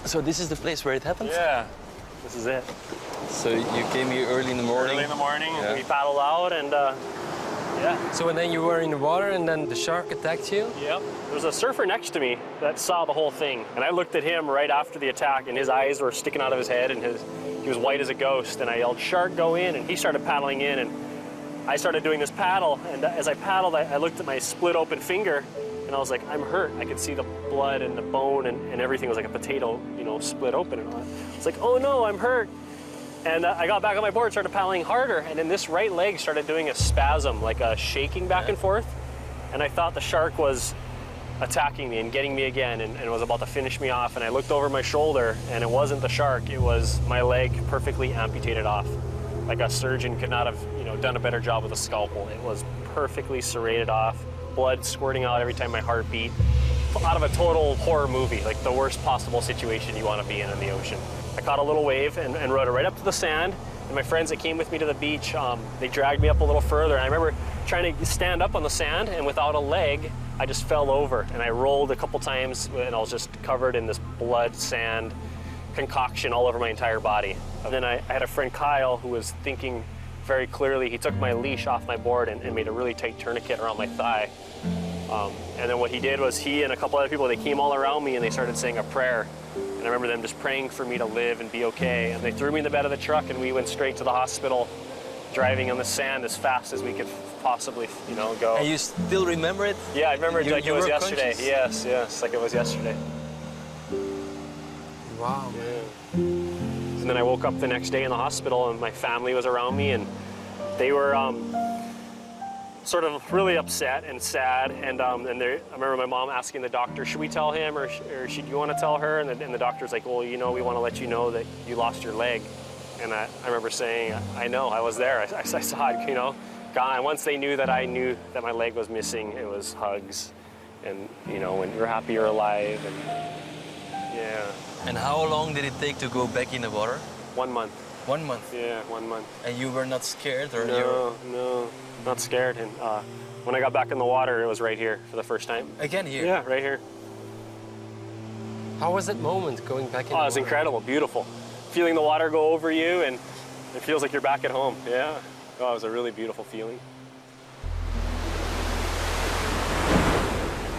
So this is the place where it happened? Yeah, this is it. So you came here early in the morning? Early in the morning, Yeah. we paddled out and yeah. So then you were in the water and then the shark attacked you? Yep. There was a surfer next to me that saw the whole thing. And I looked at him right after the attack and his eyes were sticking out of his head and he was white as a ghost. And I yelled, "Shark, go in." And he started paddling in and I started doing this paddle. And as I paddled, I looked at my split open finger and I was like, I'm hurt. I could see the blood and the bone and everything was like a potato, you know, split open. And I was like, oh no, I'm hurt. And I got back on my board, started paddling harder, and then this right leg started doing a spasm, like a shaking back and forth. And I thought the shark was attacking me and getting me again and was about to finish me off. And I looked over my shoulder, and it wasn't the shark, it was my leg perfectly amputated off. Like a surgeon could not have, you know, done a better job with a scalpel. It was perfectly serrated off, blood squirting out every time my heart beat. Out of a total horror movie, like the worst possible situation you want to be in the ocean. I caught a little wave and rode it right up to the sand. And my friends that came with me to the beach, they dragged me up a little further. And I remember trying to stand up on the sand, and without a leg, I just fell over. And I rolled a couple times, and I was just covered in this blood, sand, concoction all over my entire body. And then I had a friend, Kyle, who was thinking very clearly. He took my leash off my board and made a really tight tourniquet around my thigh. And then what he did was he and a couple other people, they came all around me and they started saying a prayer. And I remember them just praying for me to live and be okay. And they threw me in the bed of the truck and we went straight to the hospital, driving on the sand as fast as we could possibly, you know, go. And you still remember it? Yeah, I remember it like it was yesterday. Conscious? Yes, like it was yesterday. Wow, man. Yeah. And then I woke up the next day in the hospital and my family was around me and they were sort of really upset and sad. And I remember my mom asking the doctor, should we tell him or should you want to tell her? And the doctor's like, well, you know, we want to let you know that you lost your leg. And I remember saying, I know, I was there. I saw it, you know, gone. And once they knew that I knew that my leg was missing, it was hugs. And, you know, when you're happy you're alive. And yeah. And how long did it take to go back in the water? 1 month. 1 month? Yeah, 1 month. And you were not scared? Or No, not scared. And when I got back in the water, it was right here for the first time. Again here? Yeah, right here. How was that moment going back in the Oh, it was water? incredible, beautiful. Feeling the water go over you and it feels like you're back at home. Yeah. Oh, it was a really beautiful feeling.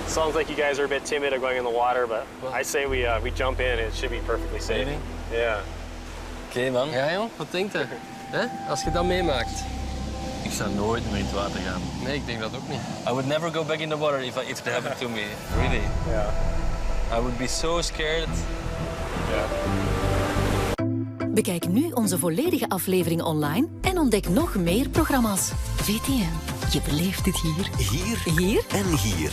Sounds like you guys are a bit timid of going in the water, but I say we jump in. It should be perfectly safe. Really? Yeah. Oké, man. Ja, joh, wat denkt je? Als je dat meemaakt? Ik zou nooit meer in het water gaan. Nee, ik denk dat ook niet. I would never go back in the water if it happened to me. Really. Yeah. I would be so scared. Yeah. Bekijk nu onze volledige aflevering online en ontdek nog meer programma's. VTM, je beleeft het hier. Hier Hier en hier.